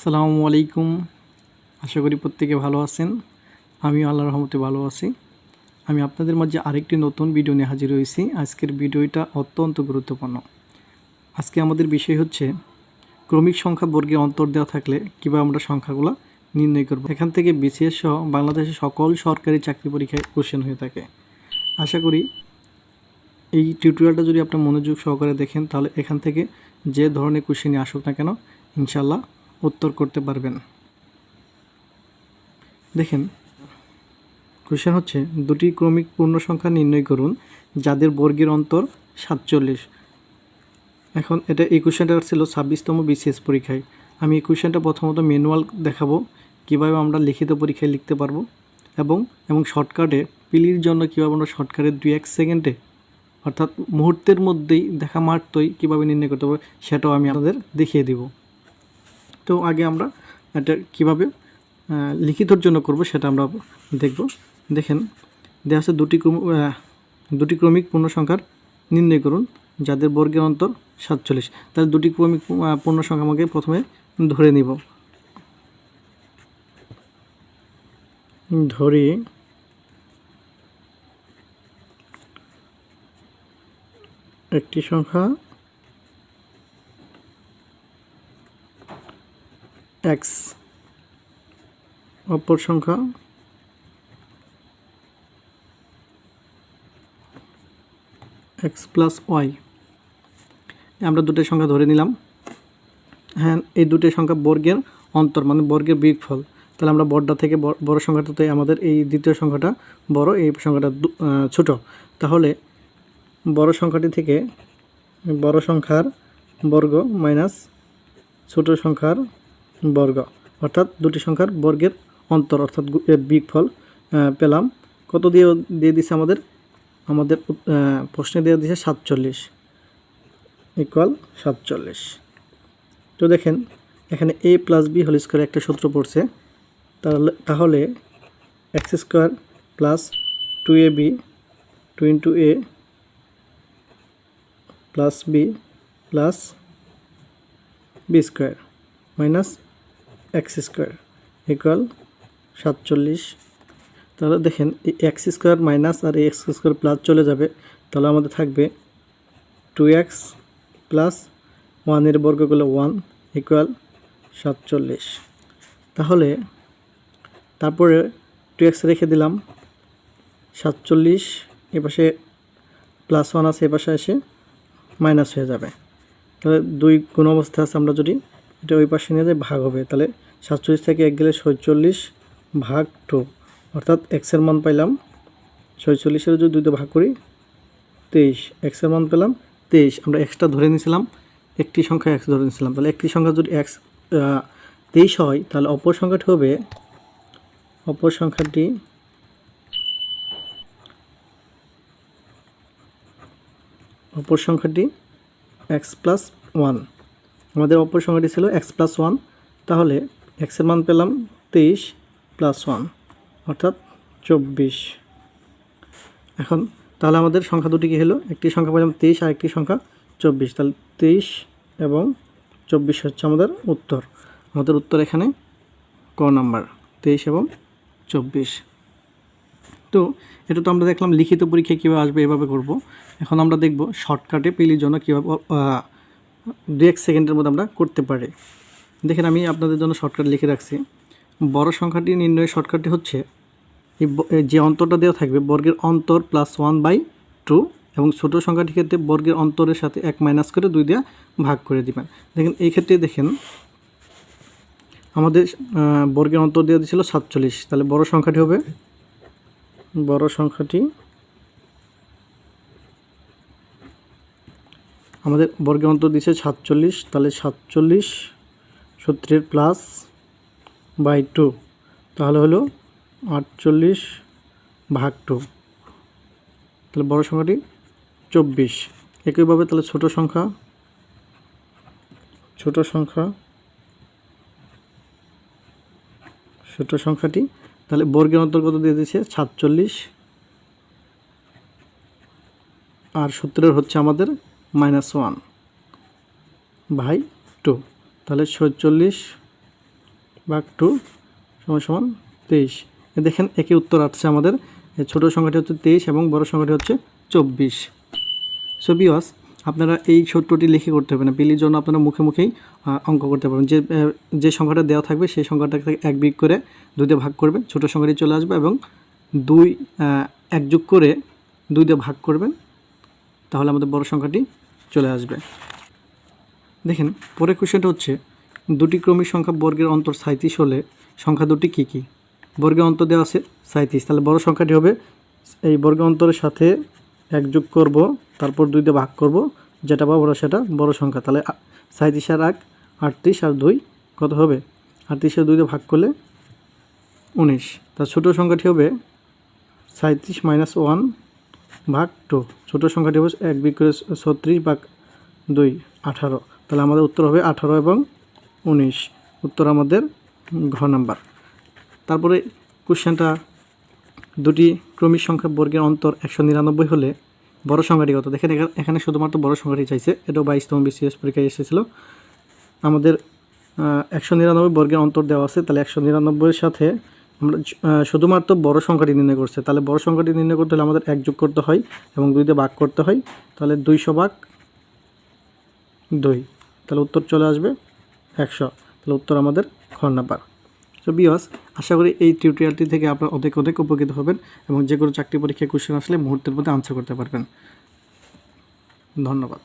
আসসালামু আলাইকুম। আশা করি প্রত্যেকে ভালো আছেন। আমিও আল্লাহর রহমতে ভালো আছি। আমি আপনাদের মাঝে আরেকটি নতুন ভিডিও নিয়ে হাজির হয়েছি। আজকের ভিডিওটা অত্যন্ত গুরুত্বপূর্ণ। আজকে আমাদের বিষয় হচ্ছে ক্রমিক সংখ্যা বর্গের অন্তর দেওয়া থাকলে কীভাবে আমরা সংখ্যাগুলো নির্ণয় করব। এখান থেকে বিসিএস সহ বাংলাদেশের সকল সরকারি চাকরি পরীক্ষায় কোশ্চেন হয়ে থাকে। আশা করি এই টিউটোরিয়ালটা যদি আপনি মনোযোগ সহকারে দেখেন তাহলে এখান থেকে যে ধরনের কোশ্চেনই আসুক না কেন ইনশাল্লাহ উত্তর করতে পারবেন। দেখেন, কোশ্চেন হচ্ছে দুটি ক্রমিক পূর্ণ সংখ্যা নির্ণয় করুন যাদের বর্গের অন্তর 47। এখন এই কোশ্চেনটা ছিল 26তম বিসিএস পরীক্ষায়। আমি এই কোশ্চেনটা প্রথমত ম্যানুয়াল দেখাবো কীভাবে আমরা লিখিত পরীক্ষায় লিখতে পারবো এবং শর্টকাটে পিলির জন্য কীভাবে আমরা শর্টকাটে 2-1 সেকেন্ডে অর্থাৎ মুহূর্তের মধ্যেই দেখা মাত্রই কীভাবে নির্ণয় করতে পারবো সেটাও আমি আপনাদের দেখিয়ে দিব। তো আগে আমরা এটা কীভাবে লিখিতর জন্য করব সেটা আমরা দেখব। দেখেন, দেওয়া আছে দুটি ক্রমিক পূর্ণ সংখ্যার নির্ণয় করুন যাদের বর্গের অন্তর 47। তাহলে দুটি ক্রমিক পূর্ণ সংখ্যা আমাকে প্রথমে ধরে নিব। ধরি একটি সংখ্যা x, অপর সংখ্যা x প্লাস y। আমরা দুটো সংখ্যা ধরে নিলাম। হ্যাঁ, এই দুটো সংখ্যা বর্গের অন্তর মানে বর্গের বিয়োগফল। তাহলে আমরা বড়টা থেকে বড় সংখ্যাটাতে আমাদের এই দ্বিতীয় সংখ্যাটা বড়, এই সংখ্যাটা ছোট। তাহলে বড় সংখ্যাটি থেকে বড় সংখ্যার বর্গ মাইনাস ছোট সংখ্যার বর্গ, অর্থাৎ দুটি সংখ্যার বর্গের অন্তর অর্থাৎ বিয়োগফল পেলাম। কত দিয়ে দিছে আমাদের প্রশ্নে দিয়ে দিছে 47 ইকুয়াল 47। তো দেখেন, এখানে a plus b whole square একটা সূত্র পড়ছে। তাহলে x square plus 2ab 2 into a plus b plus b square minus x square equal 47। তাহলে দেখেন এই x স্কোয়ার মাইনাস আর এই x স্কোয়ার প্লাস চলে যাবে। তাহলে আমাদের থাকবে 2x প্লাস 1 বর্গগুলো 1 ইকুয়াল 47। তাহলে তারপরে 2x রেখে দিলাম, 47 এপাশে প্লাস 1 আছে, এপাশে এসে মাইনাস হয়ে যাবে। তাহলে 2 গুণ অবস্থা আছে, আমরা যদি এটা ওই পাশে নিয়ে যাই ভাগ হবে। তাহলে 47 থেকে 1 গেলে 47 ভাগ 2, অর্থাৎ এক্সের মান পাইলাম 46-এর যদি 2 দিয়ে ভাগ করি 23, এক্সের মান পেলাম 23। আমরা এক্সটা ধরে নিয়েছিলাম, একটি সংখ্যা এক্স ধরে নিয়েছিলাম। তাহলে একটি সংখ্যা যদি এক্স 23 হয় তাহলে অপর সংখ্যাটি হবে এক্স প্লাস 1। আমাদের অপর সংখ্যাটি ছিল এক্স প্লাস 1। তাহলে এক্সের মান পেলাম 23 প্লাস 1 অর্থাৎ 24। এখন তাহলে আমাদের সংখ্যা দুটি কী হলো, একটি সংখ্যা পেলাম 23 আর একটি সংখ্যা 24। তাহলে 23 এবং 24 হচ্ছে আমাদের উত্তর। আমাদের উত্তর এখানে ক নাম্বার, 23 এবং 24। তো এটা তো আমরা দেখলাম লিখিত পরীক্ষায় কীভাবে আসবে, এভাবে করব। এখন আমরা দেখব শর্টকাটে পেলির জন্য কীভাবে 2-1 সেকেন্ডের মধ্যে আমরা করতে পারি। দেখেন, আমি আপনাদের জন্য শর্টকাট লিখে রাখছি। বড় সংখ্যাটি নির্ণয়ের শর্টকাটটি হচ্ছে যে অন্তরটা দেওয়া থাকবে বর্গের অন্তর প্লাস 1/2 এবং ছোটো সংখ্যাটির ক্ষেত্রে বর্গের অন্তরের সাথে 1 মাইনাস করে 2 দিয়ে ভাগ করে দিবেন। দেখেন এই ক্ষেত্রে দেখেন আমাদের বর্গের অন্তর দেওয়া দিয়েছিল 47। তাহলে বড় সংখ্যাটি হবে আমাদের বর্গের অন্তর দিয়েছে 47। তাহলে 47 সূত্রের প্লাস বাই 2, তাহলে হলো 48 ভাগ 2। তাহলে বড় সংখ্যাটি 24। একইভাবে তাহলে ছোট সংখ্যাটি তাহলে বর্গের অন্তর্গত দিয়ে দিয়েছে 47 আর সূত্রের হচ্ছে আমাদের -1/2। তাহলে 46 ভাগ 2 সমান সমান 23। দেখেন একই উত্তর আসছে আমাদের। ছোট সংখ্যাটি হচ্ছে 23 এবং বড় সংখ্যাটি হচ্ছে 24। সো ভিউয়ার্স, আপনারা এই সূত্রটি লিখে করতে হবে না, বিলির জন্য আপনারা মুখে মুখেই অঙ্ক করতে পারবেন। যে সংখ্যাটা দেওয়া থাকবে সেই সংখ্যাটাকে 1 বিয়োগ করে 2 দিয়ে ভাগ করবেন, ছোট সংখ্যাটি চলে আসবে এবং 1 যোগ করে 2 দিয়ে ভাগ করবেন, তাহলে আমাদের বড় সংখ্যাটি চলে আসবে। দেখেন পরের কোশ্চেনটা হচ্ছে, দুটি ক্রমিক সংখ্যা বর্গের অন্তর 37 হলে সংখ্যা দুটি কী কী? বর্গের অন্তর দেওয়া আছে 37, তাহলে বড় সংখ্যাটি হবে এই বর্গের অন্তরের সাথে 1 যোগ করব, তারপর 2 দিয়ে ভাগ করব, যেটা পাবো সেটা বড় সংখ্যা। তাহলে 37 আর 1 38 আর 2 কত হবে? 38 আর 2 দিয়ে ভাগ করলে 19। তার ছোটো সংখ্যাটি হবে 37 মাইনাস 1 ভাগ 2। ছোটো সংখ্যাটি হবে 1 বিয়োগ করে 36 ভাগ 2 18। তাহলে আমাদের উত্তর হবে 18 এবং 19। উত্তর আমাদের ঘ নাম্বার। তারপরে কোশ্চেনটা, দুটি ক্রমিক সংখ্যা বর্গের অন্তর 199 হলে বড় সংখ্যাটি কত? দেখেন এখানে শুধুমাত্র বড় সংখ্যাটি চাইছে। এটাও 22তম BCS পরীক্ষায় এসেছিলো। আমাদের 199 বর্গের অন্তর দেওয়া আছে, তাহলে 199-এর সাথে আমরা শুধুমাত্র বড় সংখ্যাটি নির্ণয় করছে। তাহলে বড় সংখ্যাটি নির্ণয় করতে হলে আমাদের 1 যোগ করতে হয় এবং 2 দিয়ে ভাগ করতে হয়, তাহলে 200 ভাগ 2, তাহলে উত্তর চলে আসবে 100। তাহলে উত্তর আমাদের খ নাম্বার। তো ভিউয়ার্স, আশা করি এই টিউটোরিয়ালটি থেকে আপনারা অধিক উপকৃত হবেন এবং যে কোনো চাকরি পরীক্ষায় কোশ্চেন আসলে মুহূর্তের মধ্যে আনসার করতে পারবেন। ধন্যবাদ।